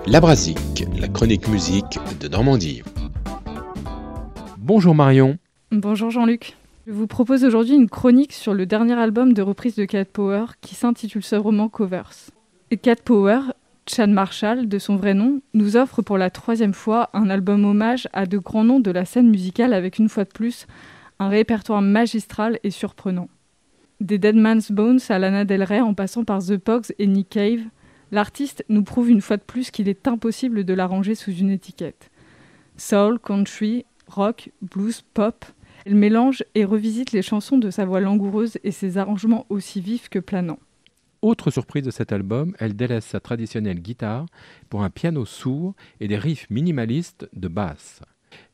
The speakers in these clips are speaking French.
La Brasique, la chronique musique de Normandie. Bonjour Marion. Bonjour Jean-Luc. Je vous propose aujourd'hui une chronique sur le dernier album de reprise de Cat Power qui s'intitule sobrement Covers. Et Cat Power, Chad Marshall de son vrai nom, nous offre pour la 3e fois un album hommage à de grands noms de la scène musicale avec une fois de plus un répertoire magistral et surprenant. Des Dead Man's Bones à Lana Del Rey en passant par The Pogues et Nick Cave, l'artiste nous prouve une fois de plus qu'il est impossible de la ranger sous une étiquette. Soul, country, rock, blues, pop, elle mélange et revisite les chansons de sa voix langoureuse et ses arrangements aussi vifs que planants. Autre surprise de cet album, elle délaisse sa traditionnelle guitare pour un piano sourd et des riffs minimalistes de basse.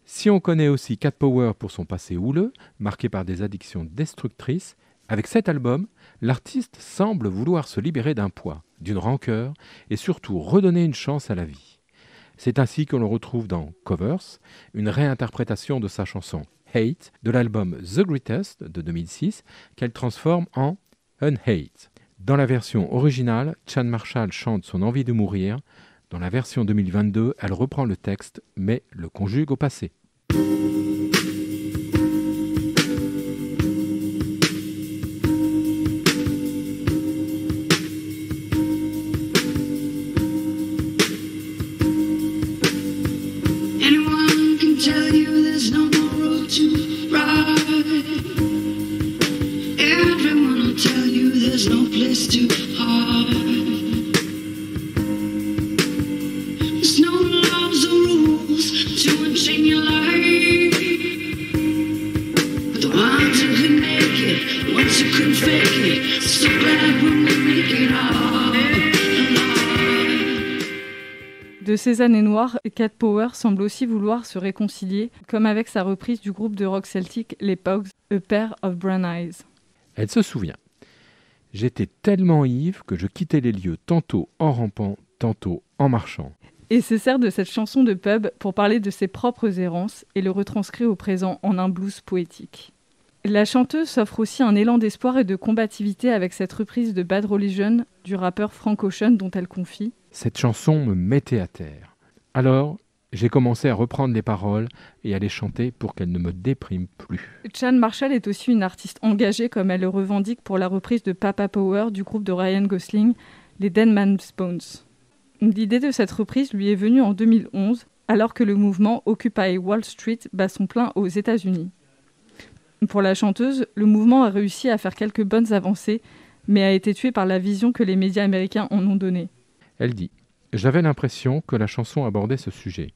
Si on connaît aussi Cat Power pour son passé houleux, marqué par des addictions destructrices, avec cet album, l'artiste semble vouloir se libérer d'un poids, d'une rancœur et surtout redonner une chance à la vie. C'est ainsi que l'on retrouve dans Covers une réinterprétation de sa chanson Hate de l'album The Greatest de 2006 qu'elle transforme en Unhate. Dans la version originale, Chad Marshall chante son envie de mourir. Dans la version 2022, elle reprend le texte mais le conjugue au passé. Tell you there's no more road to ride. Everyone will tell you there's no place to hide. There's no laws or rules to unchain your life. But the ones who can make it, the ones who couldn't fake it, so glad when we make it all. De ces années noires, Cat Power semble aussi vouloir se réconcilier, comme avec sa reprise du groupe de rock celtique les Pogues, A Pair of Brown Eyes. Elle se souvient. J'étais tellement ivre que je quittais les lieux tantôt en rampant, tantôt en marchant. Et se sert de cette chanson de pub pour parler de ses propres errances et le retranscrit au présent en un blues poétique. La chanteuse s'offre aussi un élan d'espoir et de combativité avec cette reprise de Bad Religion du rappeur Frank Ocean dont elle confie. Cette chanson me mettait à terre. Alors, j'ai commencé à reprendre les paroles et à les chanter pour qu'elles ne me dépriment plus. Chad Marshall est aussi une artiste engagée comme elle le revendique pour la reprise de Papa Power du groupe de Ryan Gosling, les Dead Man's Bones. L'idée de cette reprise lui est venue en 2011, alors que le mouvement Occupy Wall Street bat son plein aux États-Unis. Pour la chanteuse, le mouvement a réussi à faire quelques bonnes avancées, mais a été tué par la vision que les médias américains en ont donnée. Elle dit « J'avais l'impression que la chanson abordait ce sujet.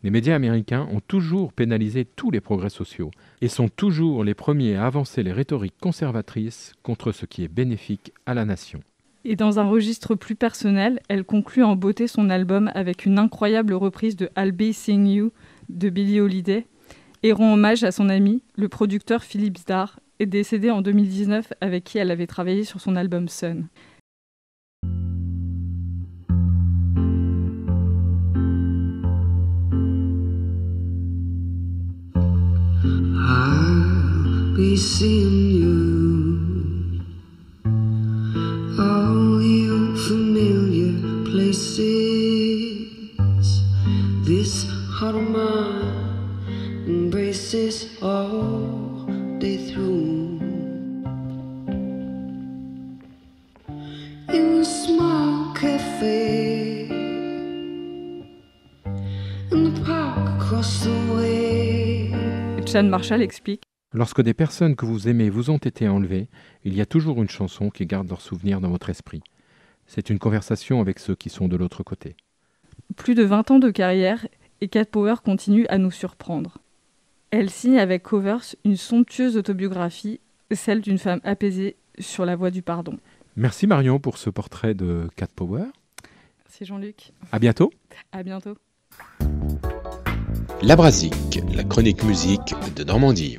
Les médias américains ont toujours pénalisé tous les progrès sociaux et sont toujours les premiers à avancer les rhétoriques conservatrices contre ce qui est bénéfique à la nation. » Et dans un registre plus personnel, elle conclut en beauté son album avec une incroyable reprise de I'll Be Seeing You de Billie Holiday et rend hommage à son ami, le producteur Philip Starr, décédé en 2019 avec qui elle avait travaillé sur son album Sun. I'll be seeing you, all the old familiar places. This heart of mine embraces all day through. In a small cafe, in the park across the way. Chad Marshall explique. Lorsque des personnes que vous aimez vous ont été enlevées, il y a toujours une chanson qui garde leurs souvenirs dans votre esprit. C'est une conversation avec ceux qui sont de l'autre côté. Plus de 20 ans de carrière, et Cat Power continue à nous surprendre. Elle signe avec Covers une somptueuse autobiographie, celle d'une femme apaisée sur la voie du pardon. Merci Marion pour ce portrait de Cat Power. Merci Jean-Luc. À bientôt. À bientôt. La Brasique, la chronique musique de Normandie.